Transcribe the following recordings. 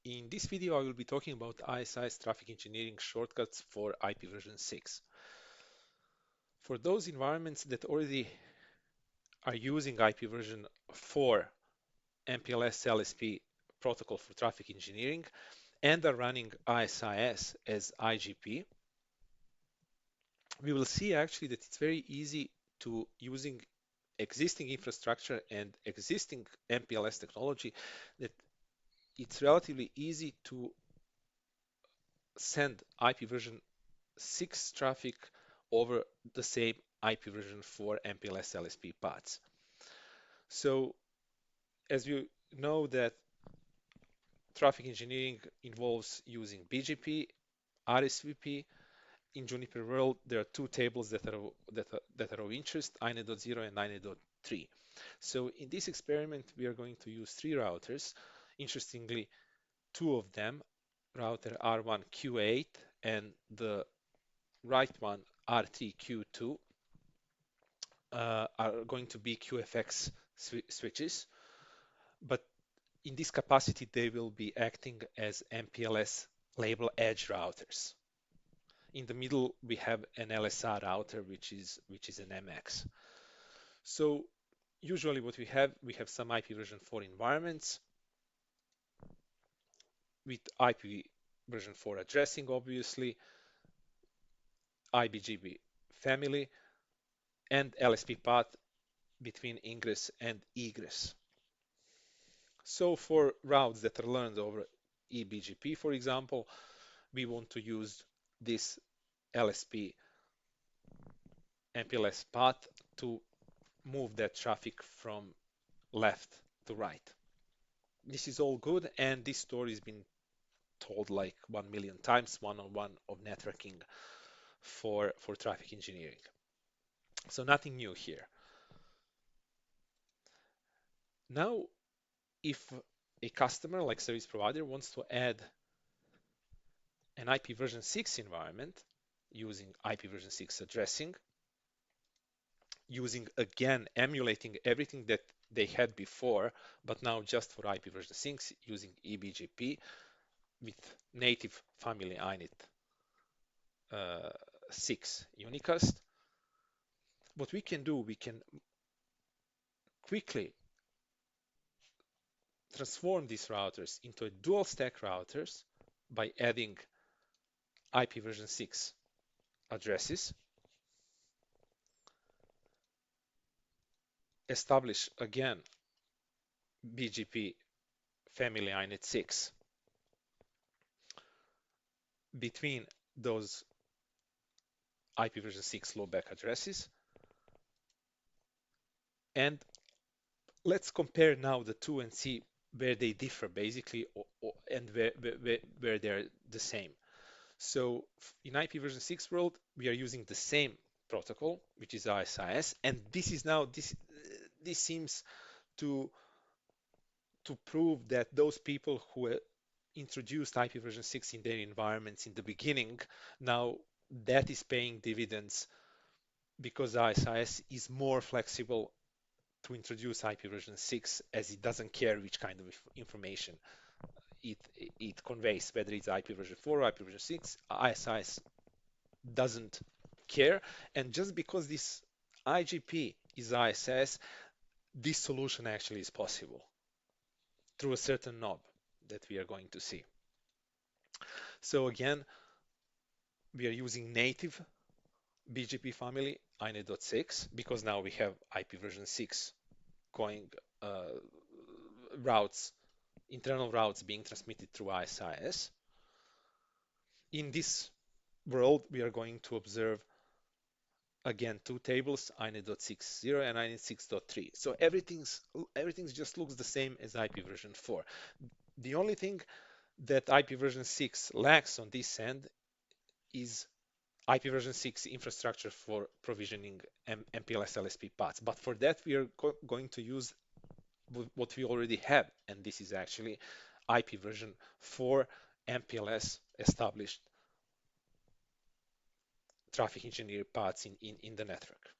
In this video, I will be talking about ISI's traffic engineering shortcuts for IPv6. For those environments that already are using IP version 4 MPLS LSP protocol for traffic engineering and are running ISIS as IGP, we will see actually that it's very easy to using existing infrastructure and existing MPLS technology that it's relatively easy to send IP version 6 traffic over the same IP version 4 MPLS LSP paths. So as you know that traffic engineering involves using BGP, RSVP. In Juniper world, there are two tables that are of interest, INET.0 and INET.3. So in this experiment, we are going to use three routers. Interestingly, two of them, router R1Q8 and the right one R3Q2, are going to be QFX switches, but in this capacity, they will be acting as MPLS label edge routers. In the middle, we have an LSR router, which is an MX. So usually what we have some IP version 4 environments with IP version 4 addressing, obviously, IBGP family, and LSP path between ingress and egress. So for routes that are learned over eBGP, for example, we want to use this LSP MPLS path to move that traffic from left to right. This is all good, and this story has been told like 1 million times, one-on-one of networking for traffic engineering. So nothing new here. Now, if a customer like service provider wants to add an IP version 6 environment using IP version 6 addressing, using again emulating everything that they had before, but now just for IP version 6 using eBGP with native family INET 6 unicast. What we can do, we can quickly transform these routers into a dual stack routers by adding IP version 6 addresses, establish again BGP family INET 6 between those IP version 6 low-back addresses. And let's compare now the two and see where they differ basically and where they're the same. So in IP version 6 world, we are using the same protocol, which is ISIS, and this seems to prove that those people who introduced IP version 6 in their environments in the beginning, now that is paying dividends because ISIS is more flexible to introduce IP version 6 as it doesn't care which kind of information it, it conveys, whether it's IP version 4 or IP version 6. ISIS doesn't care. And just because this IGP is ISS, this solution actually is possible through a certain knob that we are going to see. So again, we are using native BGP family INET.6 because now we have IP version 6 going routes, internal routes being transmitted through ISIS. In this world, we are going to observe again two tables, INET.60 and INET6.3. So everything just looks the same as IP version 4. The only thing that IP version 6 lacks on this end is IP version 6 infrastructure for provisioning MPLS LSP paths. But for that, we are going to use what we already have, and this is actually IP version 4 MPLS established traffic engineer paths in the network.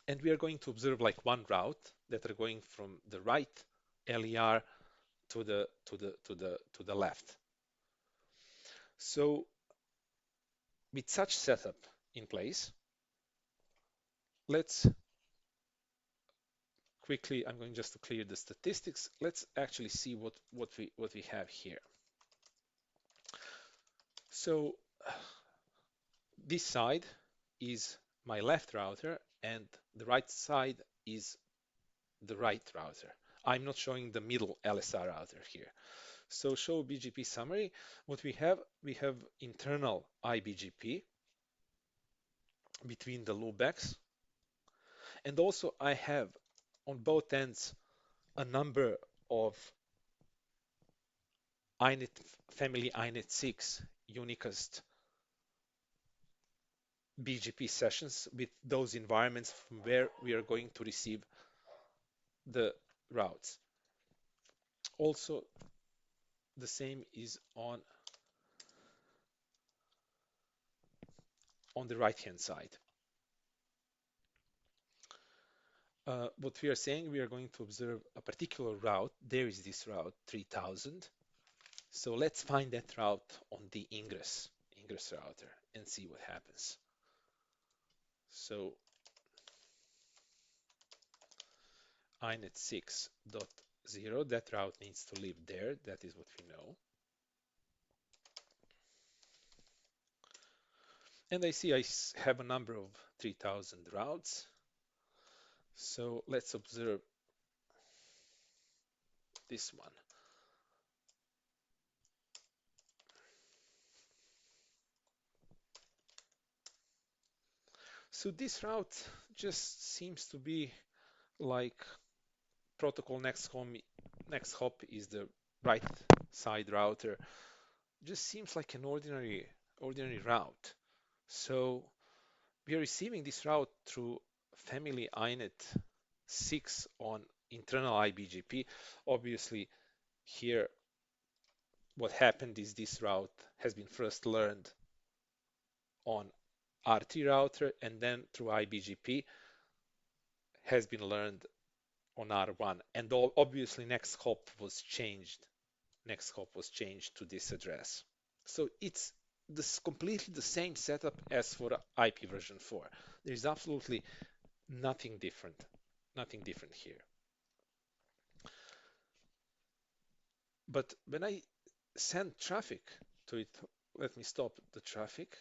And we are going to observe like one route that are going from the right LER to the left. So with such setup in place, let's quickly, I'm going just to clear the statistics. Let's actually see what we have here. So this side is my left router and the right side is the right router. I'm not showing the middle LSR router here. So show BGP summary. What we have internal IBGP between the loopbacks. And also I have on both ends a number of INET family INET 6 unicast BGP sessions with those environments from where we are going to receive the routes. Also, the same is on the right hand side. What we are saying, we are going to observe a particular route. There is this route 3000. So let's find that route on the ingress router and see what happens. So inet 6.0, that route needs to live there. That is what we know. And I see I have a number of 3000 routes. So let's observe this one. So this route just seems to be like protocol next hop is the right side router. Just seems like an ordinary route. So we are receiving this route through family INET 6 on internal IBGP. Obviously, here what happened is this route has been first learned on RT router and then through IBGP has been learned on R1. And obviously next hop was changed. Next hop was changed to this address. So it's this completely the same setup as for IP version 4. There is absolutely nothing different, nothing different here. But when I send traffic to it, let me stop the traffic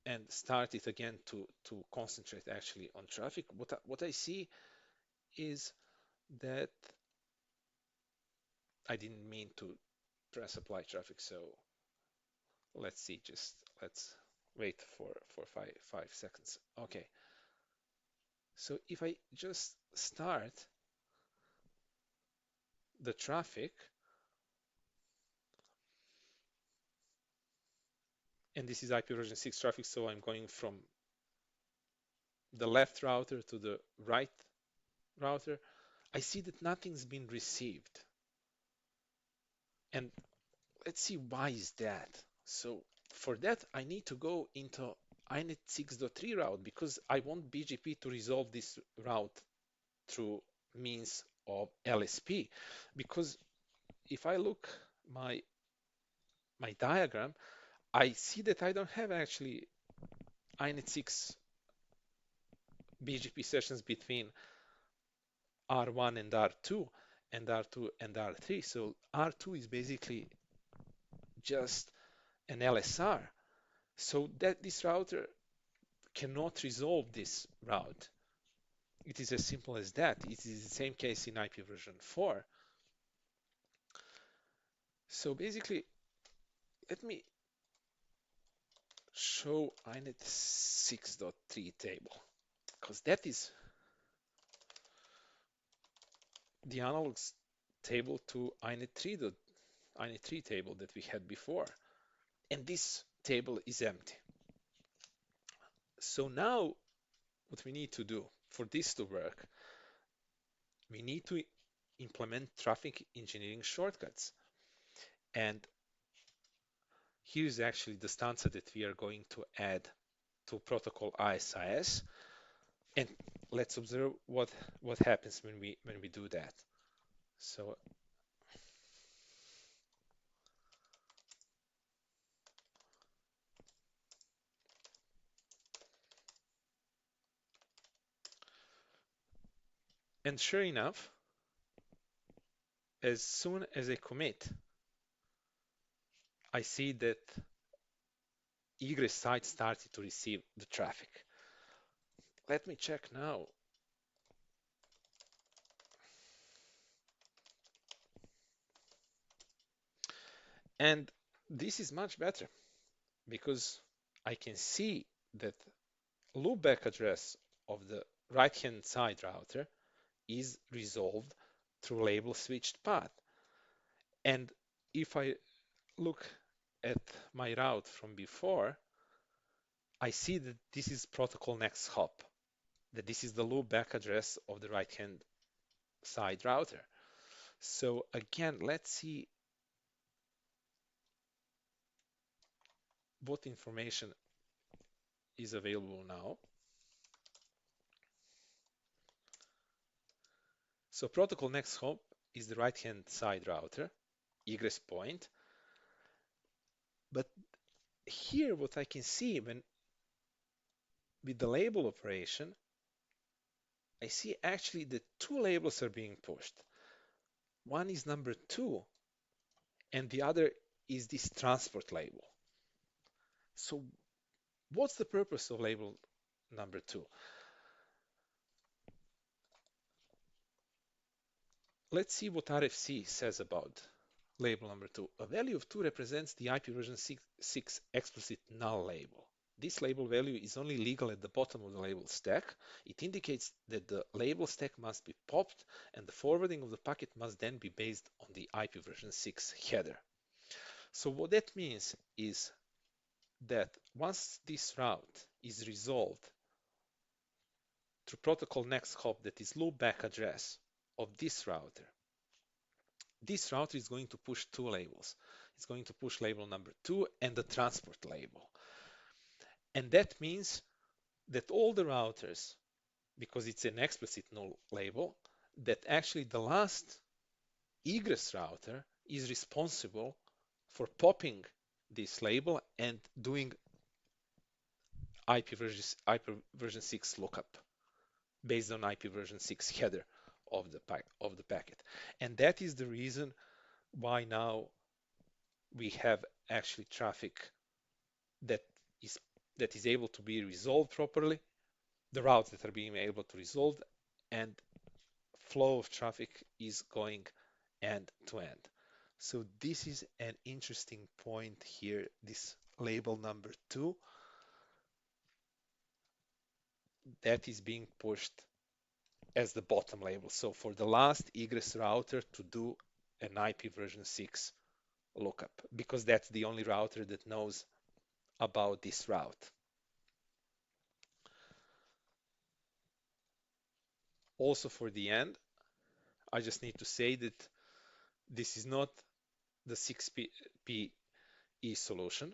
and start it again to concentrate actually on traffic. What I see is that I didn't mean to press apply traffic, so let's see, just let's wait for 5 seconds. Okay, so if I just start the traffic, and this is IP version 6 traffic, so I'm going from the left router to the right router, I see that nothing's been received. And let's see why is that. So for that, I need to go into INET 6.3 route because I want BGP to resolve this route through means of LSP. Because if I look my diagram, I see that I don't have actually INET 6 BGP sessions between R1 and R2 and R2 and R3. So R2 is basically just an LSR. So that this router cannot resolve this route. It is as simple as that. It is the same case in IP version 4. So basically, let me show INET 6.3 table, because that is the analog table to INET 3 table that we had before. And this table is empty. So now what we need to do for this to work, we need to implement traffic engineering shortcuts. And here's actually the stanza that we are going to add to protocol ISIS. And let's observe what happens when we do that. So And sure enough, as soon as I commit, I see that egress side started to receive the traffic. Let me check now. And this is much better because I can see that loopback address of the right-hand side router is resolved through label switched path. And if I look at my route from before, I see that this is protocol next hop, that this is the loopback address of the right-hand side router. So again, let's see what information is available now. So protocol next hop is the right-hand side router, egress point. But here what I can see when with the label operation, I see actually the two labels are being pushed. One is number 2 and the other is this transport label. So what's the purpose of label number 2? Let's see what RFC says about label number 2. A value of 2 represents the IP version 6 explicit null label. This label value is only legal at the bottom of the label stack. It indicates that the label stack must be popped and the forwarding of the packet must then be based on the IP version 6 header. So what that means is that once this route is resolved through protocol next hop that is loopback address of this router is going to push two labels. It's going to push label number 2 and the transport label. And that means that all the routers, because it's an explicit null label, that actually the last egress router is responsible for popping this label and doing IP version 6 lookup based on IP version 6 header of the packet. And that is the reason why now we have actually traffic that is that is able to be resolved properly, the routes that are being able to resolve, and flow of traffic is going end to end. So this is an interesting point here, this label number 2 that is being pushed as the bottom label. So for the last egress router to do an IP version 6 lookup, because that's the only router that knows about this route. Also for the end, I just need to say that this is not the 6PE solution,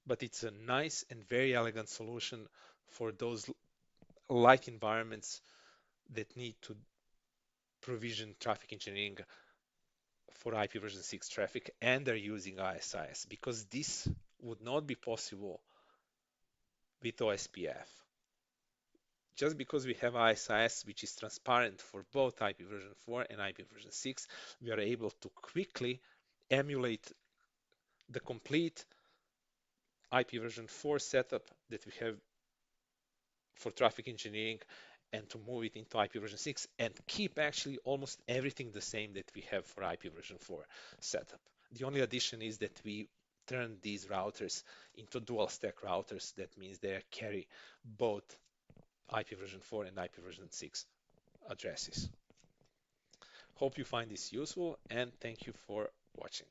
but it's a nice and very elegant solution for those light environments that need to provision traffic engineering for IP version 6 traffic and are using ISIS, because this would not be possible with OSPF. Just because we have ISIS, which is transparent for both IP version 4 and IP version 6, we are able to quickly emulate the complete IP version 4 setup that we have for traffic engineering and to move it into IP version 6 and keep actually almost everything the same that we have for IP version 4 setup. The only addition is that we turn these routers into dual stack routers. That means they carry both IP version 4 and IP version 6 addresses. Hope you find this useful and thank you for watching.